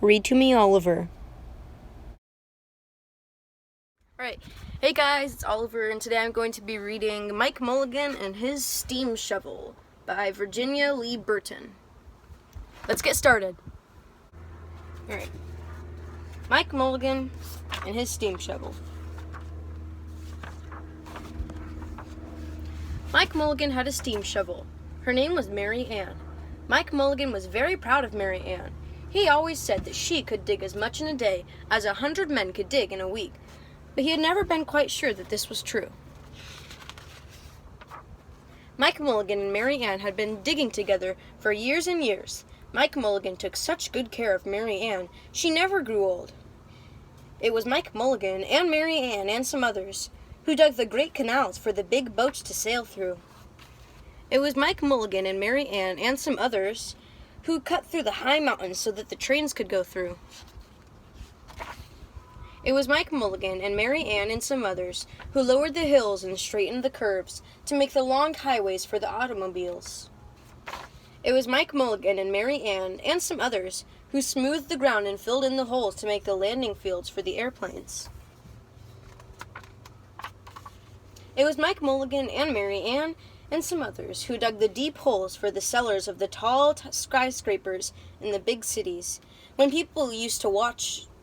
Read to me, Oliver. Alright, hey guys, it's Oliver, and today I'm going to be reading Mike Mulligan and His Steam Shovel by Virginia Lee Burton. Let's get started. Alright, Mike Mulligan and His Steam Shovel. Mike Mulligan had a steam shovel. Her name was Mary Ann. Mike Mulligan was very proud of Mary Ann. He always said that she could dig as much in a day as 100 men could dig in a week, but he had never been quite sure that this was true. Mike Mulligan and Mary Ann had been digging together for years and years. Mike Mulligan took such good care of Mary Ann, she never grew old. It was Mike Mulligan and Mary Ann and some others who dug the great canals for the big boats to sail through. It was Mike Mulligan and Mary Ann and some others who cut through the high mountains so that the trains could go through. It was Mike Mulligan and Mary Ann and some others who lowered the hills and straightened the curves to make the long highways for the automobiles. It was Mike Mulligan and Mary Ann and some others who smoothed the ground and filled in the holes to make the landing fields for the airplanes. It was Mike Mulligan and Mary Ann and some others who dug the deep holes for the cellars of the tall skyscrapers in the big cities. When people used to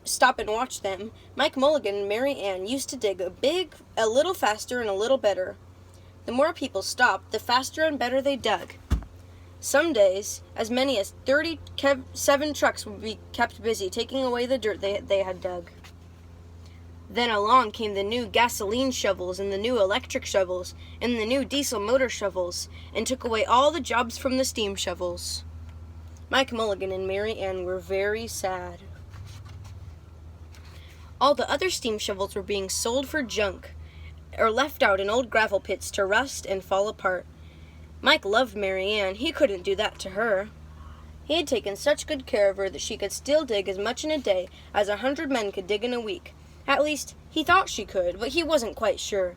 stop and watch them, Mike Mulligan and Mary Ann used to dig a little faster and a little better. The more people stopped, the faster and better they dug. Some days, as many as 37 trucks would be kept busy taking away the dirt they had dug. Then along came the new gasoline shovels and the new electric shovels and the new diesel motor shovels and took away all the jobs from the steam shovels. Mike Mulligan and Mary Ann were very sad. All the other steam shovels were being sold for junk or left out in old gravel pits to rust and fall apart. Mike loved Mary Ann. He couldn't do that to her. He had taken such good care of her that she could still dig as much in a day as 100 men could dig in a week. At least, he thought she could, but he wasn't quite sure.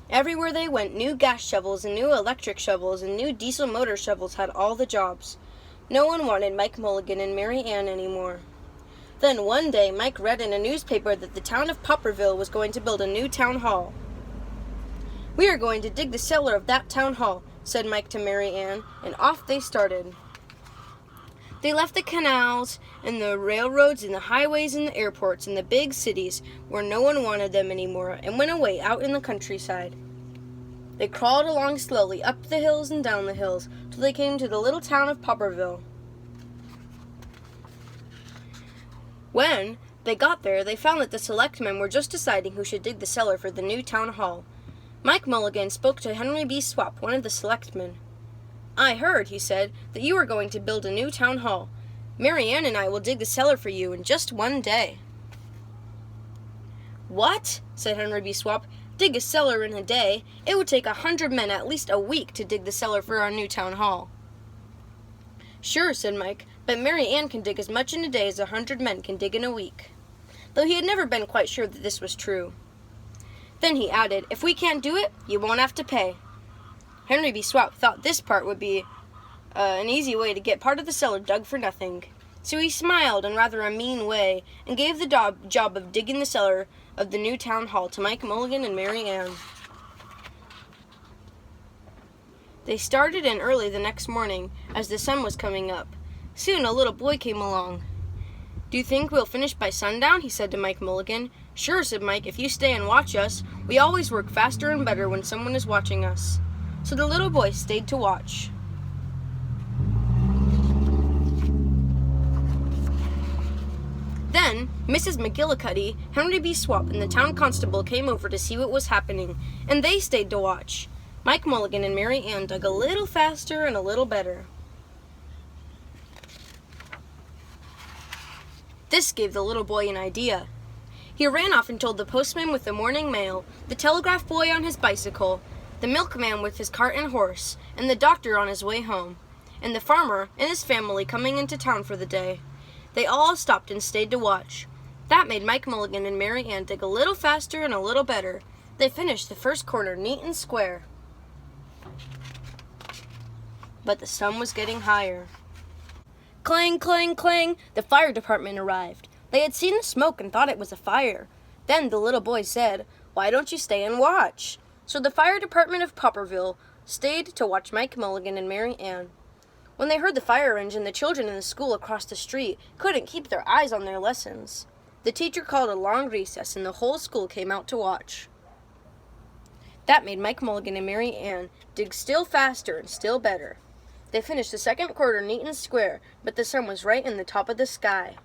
Everywhere they went, new gas shovels and new electric shovels and new diesel motor shovels had all the jobs. No one wanted Mike Mulligan and Mary Ann anymore. Then one day, Mike read in a newspaper that the town of Popperville was going to build a new town hall. "We are going to dig the cellar of that town hall," said Mike to Mary Ann, and off they started. They left the canals and the railroads and the highways and the airports and the big cities where no one wanted them anymore and went away out in the countryside. They crawled along slowly up the hills and down the hills till they came to the little town of Popperville. When they got there, they found that the selectmen were just deciding who should dig the cellar for the new town hall. Mike Mulligan spoke to Henry B. Swap, one of the selectmen. "I heard," he said, "that you are going to build a new town hall. Mary Ann and I will dig the cellar for you in just one day." "What?" said Henry B. Swap. "Dig a cellar in a day? It would take 100 men at least a week to dig the cellar for our new town hall." "Sure," said Mike, "but Mary Ann can dig as much in a day as 100 men can dig in a week," though he had never been quite sure that this was true. Then he added, "If we can't do it, you won't have to pay." Henry B. Swap thought this part would be an easy way to get part of the cellar dug for nothing. So he smiled in rather a mean way and gave the job of digging the cellar of the new town hall to Mike Mulligan and Mary Ann. They started in early the next morning as the sun was coming up. Soon a little boy came along. "Do you think we'll finish by sundown?" he said to Mike Mulligan. "Sure," said Mike, "if you stay and watch us. We always work faster and better when someone is watching us." So the little boy stayed to watch. Then Mrs. McGillicuddy, Henry B. Swap, and the town constable came over to see what was happening, and they stayed to watch. Mike Mulligan and Mary Ann dug a little faster and a little better. This gave the little boy an idea. He ran off and told the postman with the morning mail, the telegraph boy on his bicycle, the milkman with his cart and horse, and the doctor on his way home, and the farmer and his family coming into town for the day. They all stopped and stayed to watch. That made Mike Mulligan and Mary Ann dig a little faster and a little better. They finished the first corner neat and square. But the sun was getting higher. Clang, clang, clang! The fire department arrived. They had seen the smoke and thought it was a fire. Then the little boy said, "Why don't you stay and watch?" So the fire department of Popperville stayed to watch Mike Mulligan and Mary Ann. When they heard the fire engine, the children in the school across the street couldn't keep their eyes on their lessons. The teacher called a long recess and the whole school came out to watch. That made Mike Mulligan and Mary Ann dig still faster and still better. They finished the second quarter neat and square, but the sun was right in the top of the sky.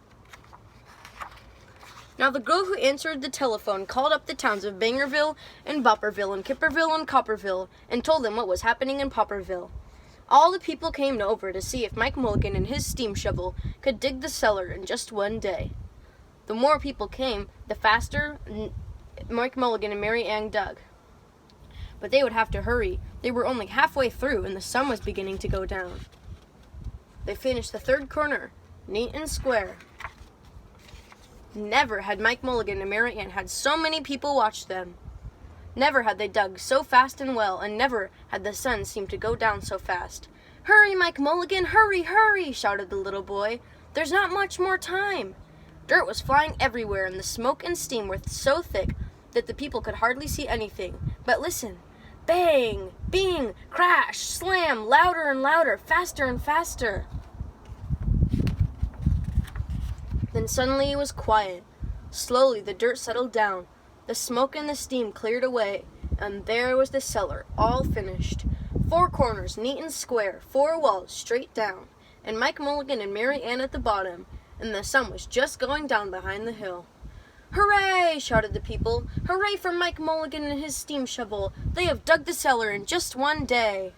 Now the girl who answered the telephone called up the towns of Bangerville and Bopperville and Kipperville and Copperville and told them what was happening in Popperville. All the people came over to see if Mike Mulligan and his steam shovel could dig the cellar in just one day. The more people came, the faster Mike Mulligan and Mary Ann dug. But they would have to hurry. They were only halfway through and the sun was beginning to go down. They finished the third corner, neat and square. Never had Mike Mulligan and Mary Ann had so many people watch them. Never had they dug so fast and well, and never had the sun seemed to go down so fast. "Hurry, Mike Mulligan, hurry, hurry!" shouted the little boy. "There's not much more time." Dirt was flying everywhere, and the smoke and steam were so thick that the people could hardly see anything. But listen! Bang! Bing! Crash! Slam! Louder and louder! Faster and faster! Then suddenly it was quiet. Slowly the dirt settled down. The smoke and the steam cleared away, and there was the cellar, all finished. 4 corners, neat and square, 4 walls, straight down, and Mike Mulligan and Mary Ann at the bottom, and the sun was just going down behind the hill. "Hooray!" shouted the people. "Hooray for Mike Mulligan and his steam shovel! They have dug the cellar in just one day!"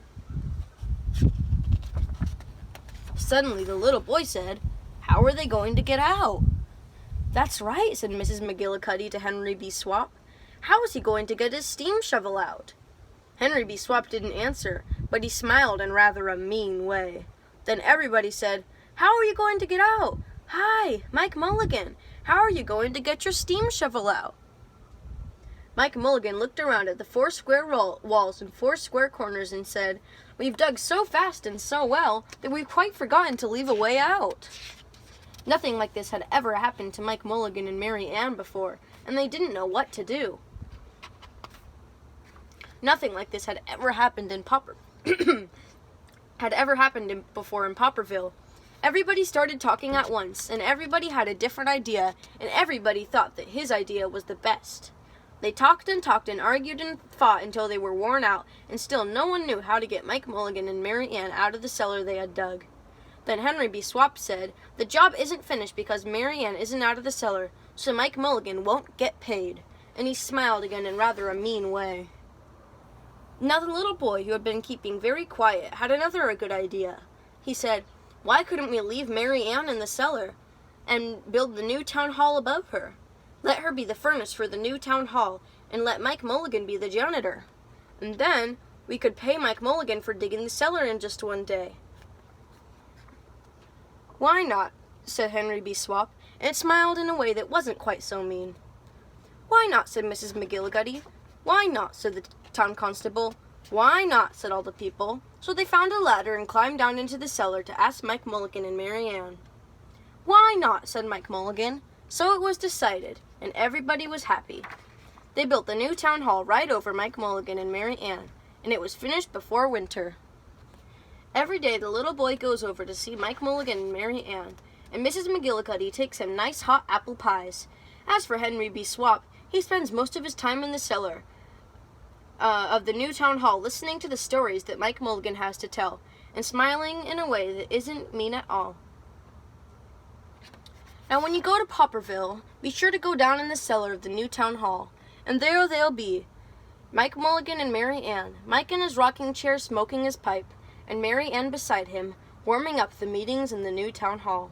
Suddenly the little boy said, "How are they going to get out?" "That's right," said Mrs. McGillicuddy to Henry B. Swap. "How is he going to get his steam shovel out?" Henry B. Swap didn't answer, but he smiled in rather a mean way. Then everybody said, "How are you going to get out? Hi, Mike Mulligan, how are you going to get your steam shovel out?" Mike Mulligan looked around at the 4 square walls and 4 square corners and said, "We've dug so fast and so well that we've quite forgotten to leave a way out." Nothing like this had ever happened to Mike Mulligan and Mary Ann before, and they didn't know what to do. Nothing like this had ever happened in before in Popperville. Everybody started talking at once, and everybody had a different idea, and everybody thought that his idea was the best. They talked and argued and fought until they were worn out, and still no one knew how to get Mike Mulligan and Mary Ann out of the cellar they had dug. Then Henry B. Swap said, "The job isn't finished because Mary Ann isn't out of the cellar, so Mike Mulligan won't get paid." And he smiled again in rather a mean way. Now the little boy, who had been keeping very quiet, had another good idea. He said, "Why couldn't we leave Mary Ann in the cellar and build the new town hall above her? Let her be the furnace for the new town hall, and let Mike Mulligan be the janitor. And then we could pay Mike Mulligan for digging the cellar in just one day." "Why not?" said Henry B. Swap, and smiled in a way that wasn't quite so mean. "Why not?" said Mrs. McGillicuddy. "Why not?" said the town constable. "Why not?" said all the people. So they found a ladder and climbed down into the cellar to ask Mike Mulligan and Mary Ann. "Why not?" said Mike Mulligan. So it was decided, and everybody was happy. They built the new town hall right over Mike Mulligan and Mary Ann, and it was finished before winter. Every day the little boy goes over to see Mike Mulligan and Mary Ann, and Mrs. McGillicuddy takes him nice hot apple pies. As for Henry B. Swap, he spends most of his time in the cellar of the new town hall listening to the stories that Mike Mulligan has to tell, and smiling in a way that isn't mean at all. Now when you go to Popperville, be sure to go down in the cellar of the new town hall, and there they'll be, Mike Mulligan and Mary Ann, Mike in his rocking chair smoking his pipe, and Mary Ann beside him, warming up the meetings in the new town hall.